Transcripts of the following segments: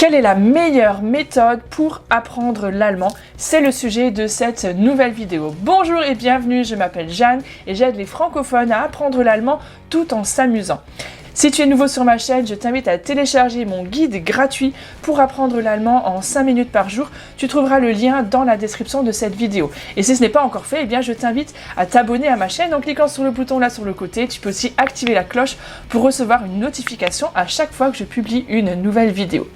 Quelle est la meilleure méthode pour apprendre l'allemand? C'est le sujet de cette nouvelle vidéo. Bonjour et bienvenue, je m'appelle Jeanne et j'aide les francophones à apprendre l'allemand tout en s'amusant. Si tu es nouveau sur ma chaîne, je t'invite à télécharger mon guide gratuit pour apprendre l'allemand en 5 minutes par jour. Tu trouveras le lien dans la description de cette vidéo. Et si ce n'est pas encore fait, eh bien je t'invite à t'abonner à ma chaîne en cliquant sur le bouton là sur le côté. Tu peux aussi activer la cloche pour recevoir une notification à chaque fois que je publie une nouvelle vidéo.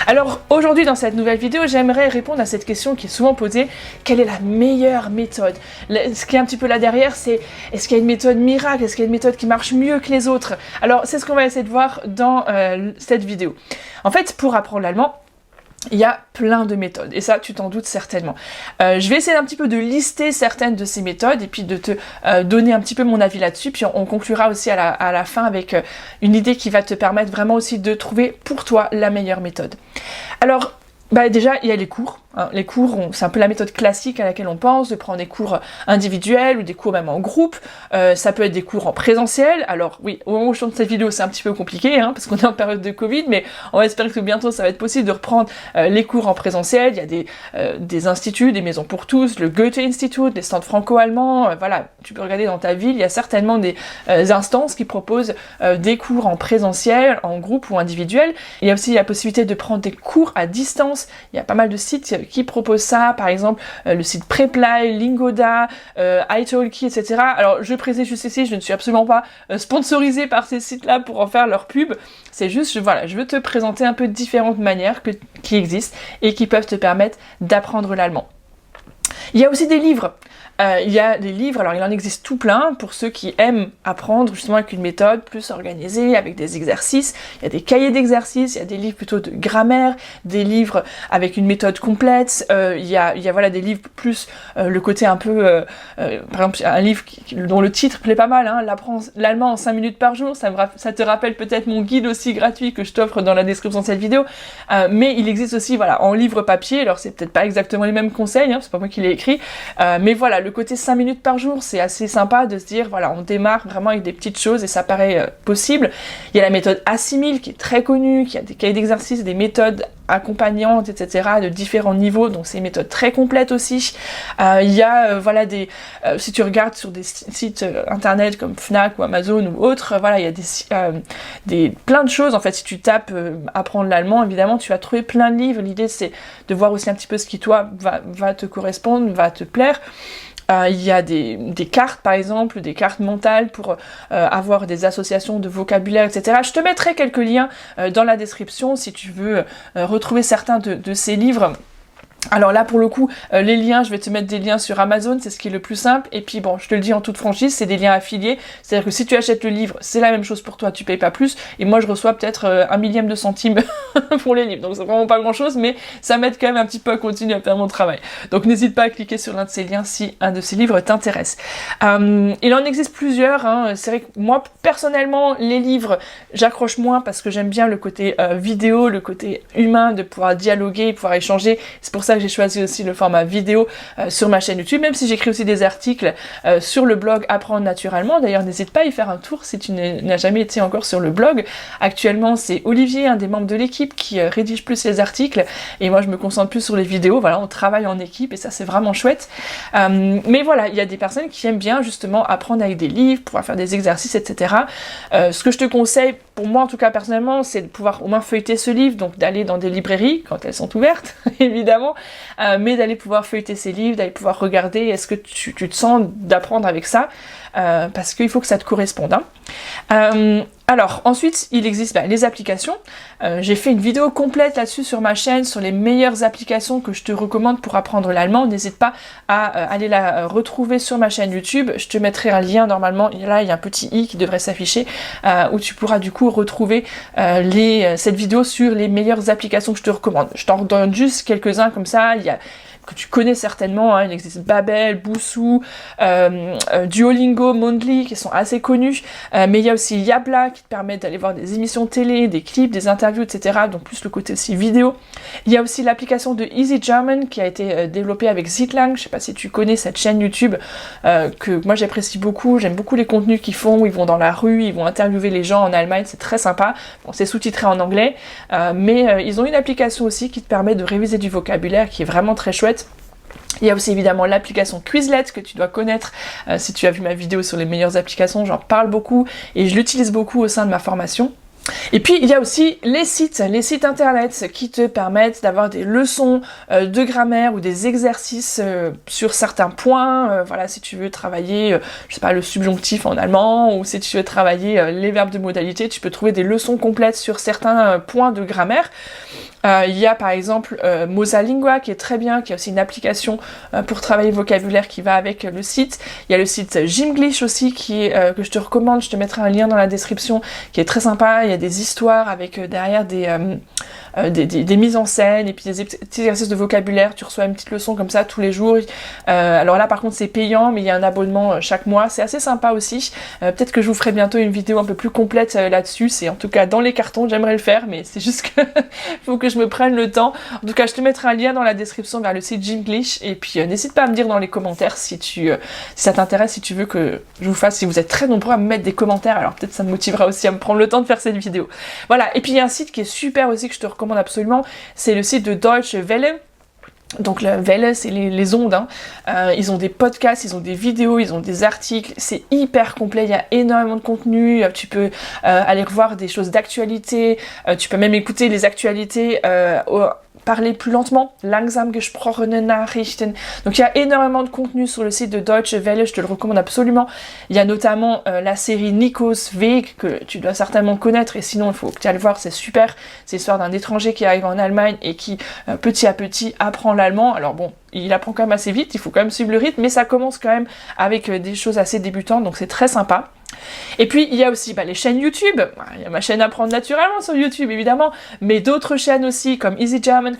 Alors aujourd'hui dans cette nouvelle vidéo, j'aimerais répondre à cette question qui est souvent posée: quelle est la meilleure méthode? Ce qui est un petit peu là derrière, c'est est-ce qu'il y a une méthode miracle? Est-ce qu'il y a une méthode qui marche mieux que les autres? Alors c'est ce qu'on va essayer de voir dans cette vidéo. En fait, pour apprendre l'allemand, il y a plein de méthodes, et ça, tu t'en doutes certainement. Je vais essayer un petit peu de lister certaines de ces méthodes, et puis de te donner un petit peu mon avis là-dessus, puis on conclura aussi à la fin avec une idée qui va te permettre vraiment aussi de trouver pour toi la meilleure méthode. Alors, déjà, il y a les cours. Les cours, c'est un peu la méthode classique à laquelle on pense, de prendre des cours individuels ou des cours même en groupe. Ça peut être des cours en présentiel. Alors oui, au moment où je tourne cette vidéo, c'est un petit peu compliqué, parce qu'on est en période de Covid, mais on va espérer que bientôt ça va être possible de reprendre les cours en présentiel. Il y a des instituts, des maisons pour tous, le Goethe-Institut, des stands franco-allemands. Voilà, tu peux regarder dans ta ville, il y a certainement des instances qui proposent des cours en présentiel, en groupe ou individuel. Il y a aussi la possibilité de prendre des cours à distance. Il y a pas mal de sites qui proposent ça, par exemple le site Preply, Lingoda, italki, etc. Alors je précise juste ici, je ne suis absolument pas sponsorisée par ces sites-là pour en faire leur pub. C'est juste, voilà, je veux te présenter un peu différentes manières qui existent et qui peuvent te permettre d'apprendre l'allemand. Il y a aussi des livres. Il y a des livres, alors il en existe tout plein pour ceux qui aiment apprendre justement avec une méthode plus organisée, avec des exercices. Il y a des cahiers d'exercices, il y a des livres plutôt de grammaire, des livres avec une méthode complète. Il y a voilà, des livres plus le côté un peu, par exemple un livre dont le titre plaît pas mal, l'allemand en 5 minutes par jour. Ça te rappelle peut-être mon guide aussi gratuit que je t'offre dans la description de cette vidéo. Mais il existe aussi voilà, en livre papier, alors c'est peut-être pas exactement les mêmes conseils, c'est pas moi qui l'ai écrit, mais voilà, le côté 5 minutes par jour, c'est assez sympa de se dire, voilà, on démarre vraiment avec des petites choses et ça paraît possible. Il y a la méthode Assimil qui est très connue, qui a des cahiers d'exercices, des méthodes accompagnantes, etc., de différents niveaux, donc c'est une méthode très complète aussi. Il y a, voilà, si tu regardes sur des sites internet comme Fnac ou Amazon ou autres, voilà, il y a plein de choses, en fait, si tu tapes apprendre l'allemand, évidemment, tu vas trouver plein de livres. L'idée, c'est de voir aussi un petit peu ce qui, toi, va te correspondre, va te plaire. Il y a des cartes, par exemple, des cartes mentales pour avoir des associations de vocabulaire, etc. Je te mettrai quelques liens dans la description si tu veux retrouver certains de ces livres. Alors là, pour le coup, les liens, je vais te mettre des liens sur Amazon, c'est ce qui est le plus simple. Et puis bon, je te le dis en toute franchise, c'est des liens affiliés. C'est-à-dire que si tu achètes le livre, c'est la même chose pour toi, tu payes pas plus. Et moi, je reçois peut-être 1 millième de centime pour les livres. Donc c'est vraiment pas grand-chose, mais ça m'aide quand même un petit peu à continuer à faire mon travail. Donc n'hésite pas à cliquer sur l'un de ces liens si un de ces livres t'intéresse. Il en existe plusieurs. C'est vrai que moi, personnellement, les livres, j'accroche moins parce que j'aime bien le côté vidéo, le côté humain, de pouvoir dialoguer, pouvoir échanger. C'est pour ça que j'ai choisi aussi le format vidéo sur ma chaîne YouTube, même si j'écris aussi des articles sur le blog Apprendre Naturellement. D'ailleurs, n'hésite pas à y faire un tour si tu n'as jamais été encore sur le blog. Actuellement, c'est Olivier, un des membres de l'équipe, qui rédige plus les articles, et moi je me concentre plus sur les vidéos. Voilà, on travaille en équipe et ça c'est vraiment chouette. Mais voilà, il y a des personnes qui aiment bien justement apprendre avec des livres, pouvoir faire des exercices, etc. Ce que je te conseille, pour moi en tout cas personnellement, c'est de pouvoir au moins feuilleter ce livre, donc d'aller dans des librairies quand elles sont ouvertes, évidemment, mais d'aller pouvoir feuilleter ces livres, d'aller pouvoir regarder est-ce que tu te sens d'apprendre avec ça, parce qu'il faut que ça te corresponde. Alors ensuite il existe les applications. J'ai fait une vidéo complète là-dessus sur ma chaîne, sur les meilleures applications que je te recommande pour apprendre l'allemand. N'hésite pas à aller la retrouver sur ma chaîne YouTube. Je te mettrai un lien normalement, là il y a un petit i qui devrait s'afficher, où tu pourras du coup retrouver cette vidéo sur les meilleures applications que je te recommande. Je t'en donne juste quelques-uns comme ça. Il y a que tu connais certainement, hein. Il existe Babel, Busuu, Duolingo, Mondly qui sont assez connus, mais il y a aussi Yabla qui te permet d'aller voir des émissions télé, des clips, des interviews, etc. Donc plus le côté aussi vidéo. Il y a aussi l'application de Easy German qui a été développée avec Zitlang. Je sais pas si tu connais cette chaîne YouTube que moi j'apprécie beaucoup. J'aime beaucoup les contenus qu'ils font, où ils vont dans la rue, ils vont interviewer les gens en Allemagne, c'est très sympa. Bon, c'est sous-titré en anglais, mais ils ont une application aussi qui te permet de réviser du vocabulaire qui est vraiment très chouette. Il y a aussi évidemment l'application Quizlet que tu dois connaître. Si tu as vu ma vidéo sur les meilleures applications, j'en parle beaucoup et je l'utilise beaucoup au sein de ma formation. Et puis il y a aussi les sites internet qui te permettent d'avoir des leçons de grammaire ou des exercices sur certains points. Voilà, si tu veux travailler, je sais pas, le subjonctif en allemand, ou si tu veux travailler les verbes de modalité, tu peux trouver des leçons complètes sur certains points de grammaire. Il y a par exemple Mosalingua qui est très bien, qui a aussi une application pour travailler le vocabulaire qui va avec le site. Il y a le site Gymglish aussi qui est, que je te recommande, je te mettrai un lien dans la description, qui est très sympa. Il y a des histoires avec derrière des mises en scène et puis des petits exercices de vocabulaire. Tu reçois une petite leçon comme ça tous les jours. Alors là par contre c'est payant, mais il y a un abonnement chaque mois. C'est assez sympa aussi. Peut-être que je vous ferai bientôt une vidéo un peu plus complète là-dessus. C'est en tout cas dans les cartons, j'aimerais le faire, mais c'est juste que faut que je me prenne le temps. En tout cas, je te mettrai un lien dans la description vers le site Gymglish et puis n'hésite pas à me dire dans les commentaires si ça t'intéresse, si tu veux que je vous fasse, si vous êtes très nombreux à me mettre des commentaires, alors peut-être ça me motivera aussi à me prendre le temps de faire cette vidéo. Voilà, et puis il y a un site qui est super aussi que je te recommande absolument, c'est le site de Deutsche Welle. Donc le Welle, c'est les ondes, hein. Ils ont des podcasts, ils ont des vidéos, ils ont des articles, c'est hyper complet, il y a énormément de contenu, tu peux aller revoir des choses d'actualité, tu peux même écouter les actualités parler plus lentement, langsam gesprochene Nachrichten. Donc il y a énormément de contenu sur le site de Deutsche Welle, je te le recommande absolument. Il y a notamment la série Nico's Weg, que tu dois certainement connaître, et sinon il faut que tu ailles le voir, c'est super. C'est l'histoire d'un étranger qui arrive en Allemagne et qui petit à petit apprend l'allemand. Alors bon, il apprend quand même assez vite, il faut quand même suivre le rythme, mais ça commence quand même avec des choses assez débutantes, donc c'est très sympa. Et puis il y a aussi les chaînes YouTube. Il y a ma chaîne Apprendre Naturellement sur YouTube évidemment, mais d'autres chaînes aussi comme Easy German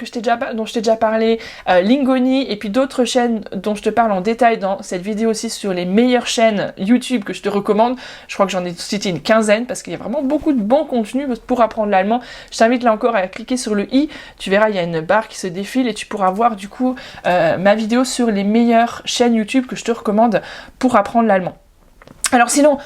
dont je t'ai déjà parlé, Lingoni, et puis d'autres chaînes dont je te parle en détail dans cette vidéo aussi sur les meilleures chaînes YouTube que je te recommande. Je crois que j'en ai cité une quinzaine parce qu'il y a vraiment beaucoup de bons contenus pour apprendre l'allemand. Je t'invite là encore à cliquer sur le i, tu verras il y a une barre qui se défile et tu pourras voir du coup ma vidéo sur les meilleures chaînes YouTube que je te recommande pour apprendre l'allemand. Alors sinon,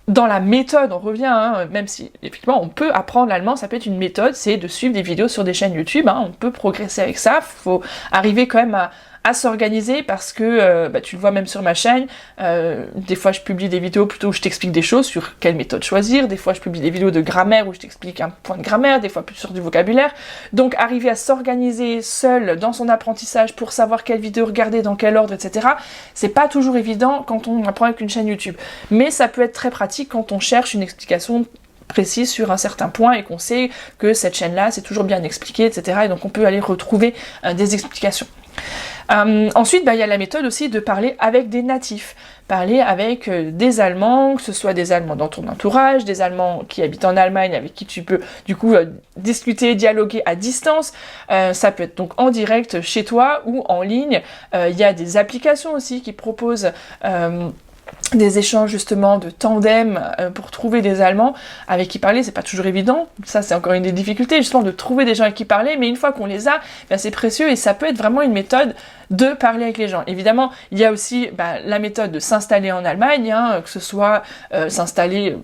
dans la méthode, on revient, hein, même si effectivement on peut apprendre l'allemand, ça peut être une méthode, c'est de suivre des vidéos sur des chaînes YouTube, hein, on peut progresser avec ça, faut arriver quand même à s'organiser parce que, tu le vois même sur ma chaîne, des fois je publie des vidéos plutôt où je t'explique des choses sur quelle méthode choisir, des fois je publie des vidéos de grammaire où je t'explique un point de grammaire, des fois plus sur du vocabulaire, donc arriver à s'organiser seul dans son apprentissage pour savoir quelle vidéo regarder, dans quel ordre, etc., c'est pas toujours évident quand on apprend avec une chaîne YouTube, mais ça peut être très pratique quand on cherche une explication précise sur un certain point et qu'on sait que cette chaîne-là c'est toujours bien expliqué, etc., et donc on peut aller retrouver des explications. Ensuite, il y a la méthode aussi de parler avec des natifs, parler avec des Allemands, que ce soit des Allemands dans ton entourage, des Allemands qui habitent en Allemagne avec qui tu peux du coup discuter, dialoguer à distance. Ça peut être donc en direct chez toi ou en ligne. Il y a des applications aussi qui proposent des échanges justement de tandem pour trouver des Allemands avec qui parler. C'est pas toujours évident, ça c'est encore une des difficultés justement de trouver des gens avec qui parler, mais une fois qu'on les a, c'est précieux et ça peut être vraiment une méthode de parler avec les gens. Évidemment, il y a aussi la méthode de s'installer en Allemagne, hein, que ce soit s'installer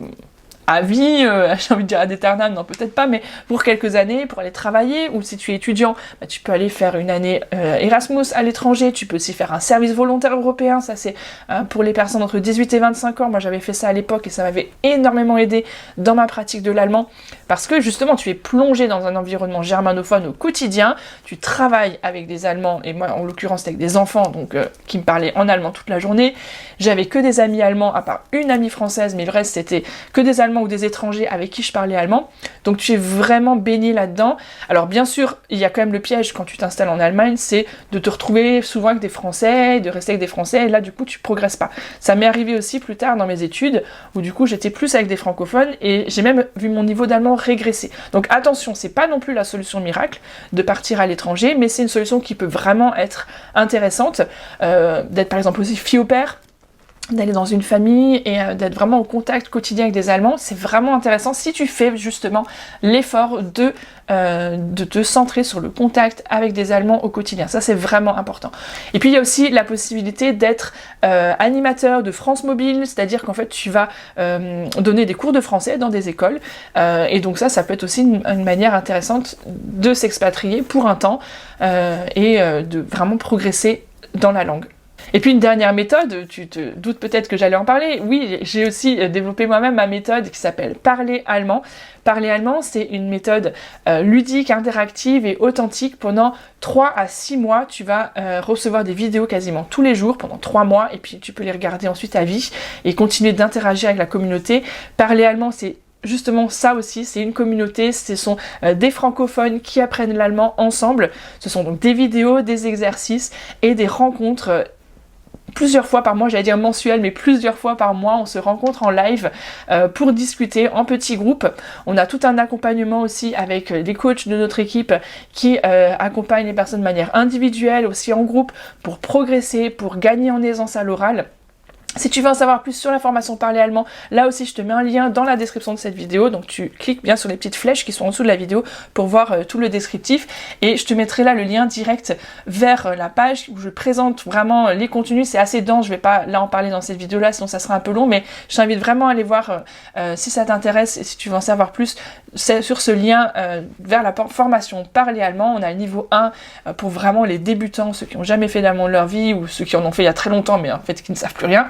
à vie, j'ai envie de dire ad aeternam, non peut-être pas, mais pour quelques années, pour aller travailler, ou si tu es étudiant, tu peux aller faire une année Erasmus à l'étranger, tu peux aussi faire un service volontaire européen, ça c'est pour les personnes entre 18 et 25 ans, moi j'avais fait ça à l'époque et ça m'avait énormément aidé dans ma pratique de l'allemand, parce que justement tu es plongé dans un environnement germanophone au quotidien, tu travailles avec des Allemands, et moi en l'occurrence avec des enfants, donc qui me parlaient en allemand toute la journée, j'avais que des amis allemands, à part une amie française, mais le reste c'était que des Allemands allemands ou des étrangers avec qui je parlais allemand. Donc tu es vraiment baigné là-dedans. Alors bien sûr, il y a quand même le piège quand tu t'installes en Allemagne, c'est de te retrouver souvent avec des Français, de rester avec des Français, et là du coup tu progresses pas. Ça m'est arrivé aussi plus tard dans mes études, où du coup j'étais plus avec des francophones, et j'ai même vu mon niveau d'allemand régresser. Donc attention, c'est pas non plus la solution miracle de partir à l'étranger, mais c'est une solution qui peut vraiment être intéressante, d'être par exemple aussi fille au père, d'aller dans une famille et d'être vraiment en contact quotidien avec des Allemands, c'est vraiment intéressant si tu fais justement l'effort de te centrer sur le contact avec des Allemands au quotidien. Ça, c'est vraiment important. Et puis, il y a aussi la possibilité d'être animateur de France Mobile, c'est-à-dire qu'en fait, tu vas donner des cours de français dans des écoles. Et donc ça peut être aussi une manière intéressante de s'expatrier pour un temps et de vraiment progresser dans la langue. Et puis une dernière méthode, tu te doutes peut-être que j'allais en parler, oui, j'ai aussi développé moi-même ma méthode qui s'appelle Parler Allemand. Parler Allemand, c'est une méthode ludique, interactive et authentique. Pendant 3 à 6 mois, tu vas recevoir des vidéos quasiment tous les jours pendant 3 mois, et puis tu peux les regarder ensuite à vie et continuer d'interagir avec la communauté. Parler Allemand, c'est justement ça aussi, c'est une communauté, ce sont des francophones qui apprennent l'allemand ensemble. Ce sont donc des vidéos, des exercices et des rencontres plusieurs fois par mois, j'allais dire mensuel, mais plusieurs fois par mois, on se rencontre en live pour discuter en petits groupes. On a tout un accompagnement aussi avec les coachs de notre équipe qui accompagnent les personnes de manière individuelle, aussi en groupe, pour progresser, pour gagner en aisance à l'oral. Si tu veux en savoir plus sur la formation Parler Allemand, là aussi je te mets un lien dans la description de cette vidéo, donc tu cliques bien sur les petites flèches qui sont en dessous de la vidéo pour voir tout le descriptif, et je te mettrai là le lien direct vers la page où je présente vraiment les contenus. C'est assez dense, je vais pas là en parler dans cette vidéo là, sinon ça sera un peu long, mais je t'invite vraiment à aller voir si ça t'intéresse et si tu veux en savoir plus sur ce lien vers la formation Parler Allemand. On a le niveau 1 pour vraiment les débutants, ceux qui n'ont jamais fait d'allemand de leur vie ou ceux qui en ont fait il y a très longtemps mais en fait qui ne savent plus rien.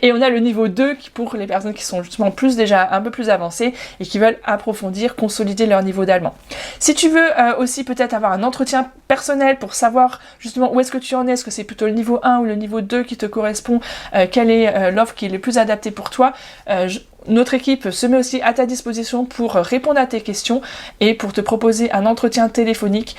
Et on a le niveau 2 qui pour les personnes qui sont justement déjà un peu plus avancées et qui veulent approfondir, consolider leur niveau d'allemand. Si tu veux aussi peut-être avoir un entretien personnel pour savoir justement où est-ce que tu en es, est-ce que c'est plutôt le niveau 1 ou le niveau 2 qui te correspond, quelle est l'offre qui est le plus adaptée pour toi, notre équipe se met aussi à ta disposition pour répondre à tes questions et pour te proposer un entretien téléphonique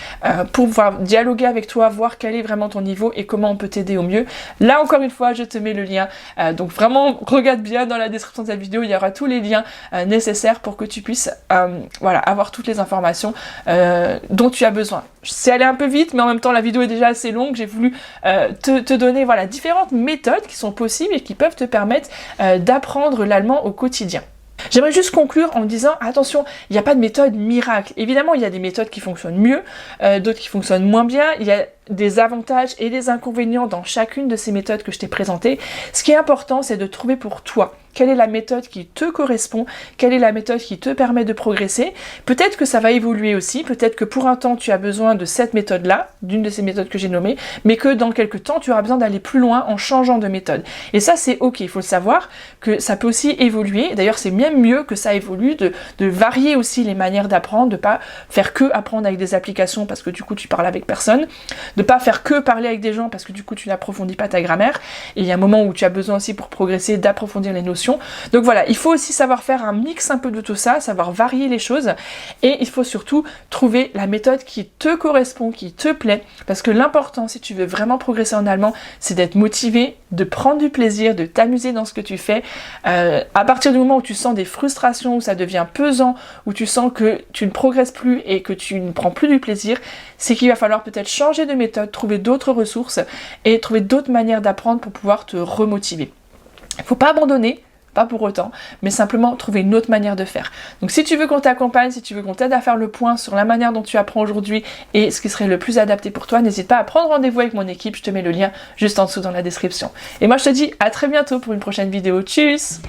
pour pouvoir dialoguer avec toi, voir quel est vraiment ton niveau et comment on peut t'aider au mieux. Là encore une fois, je te mets le lien. Donc vraiment, regarde bien dans la description de cette vidéo, il y aura tous les liens nécessaires pour que tu puisses avoir toutes les informations dont tu as besoin. C'est allé un peu vite, mais en même temps la vidéo est déjà assez longue. J'ai voulu te donner différentes méthodes qui sont possibles et qui peuvent te permettre d'apprendre l'allemand au quotidien. J'aimerais juste conclure en disant attention, il n'y a pas de méthode miracle. Évidemment, il y a des méthodes qui fonctionnent mieux, d'autres qui fonctionnent moins bien. Il y a des avantages et des inconvénients dans chacune de ces méthodes que je t'ai présentées. Ce qui est important, c'est de trouver pour toi quelle est la méthode qui te correspond, quelle est la méthode qui te permet de progresser. Peut-être que ça va évoluer aussi, peut-être que pour un temps tu as besoin de cette méthode-là, d'une de ces méthodes que j'ai nommées, mais que dans quelques temps tu auras besoin d'aller plus loin en changeant de méthode. Et ça c'est ok, il faut le savoir que ça peut aussi évoluer. D'ailleurs c'est même mieux que ça évolue, de varier aussi les manières d'apprendre, de pas faire que apprendre avec des applications parce que du coup tu parles avec personne, de pas faire que parler avec des gens parce que du coup tu n'approfondis pas ta grammaire. Et il y a un moment où tu as besoin aussi pour progresser d'approfondir les notions. Donc voilà, il faut aussi savoir faire un mix un peu de tout ça, savoir varier les choses, et il faut surtout trouver la méthode qui te correspond, qui te plaît, parce que l'important si tu veux vraiment progresser en allemand, c'est d'être motivé, de prendre du plaisir, de t'amuser dans ce que tu fais. À partir du moment où tu sens des frustrations, où ça devient pesant, où tu sens que tu ne progresses plus et que tu ne prends plus du plaisir, c'est qu'il va falloir peut-être changer de méthode, trouver d'autres ressources et trouver d'autres manières d'apprendre pour pouvoir te remotiver. Il ne faut pas abandonner, pas pour autant, mais simplement trouver une autre manière de faire. Donc si tu veux qu'on t'accompagne, si tu veux qu'on t'aide à faire le point sur la manière dont tu apprends aujourd'hui et ce qui serait le plus adapté pour toi, n'hésite pas à prendre rendez-vous avec mon équipe, je te mets le lien juste en dessous dans la description. Et moi je te dis à très bientôt pour une prochaine vidéo. Tchuss!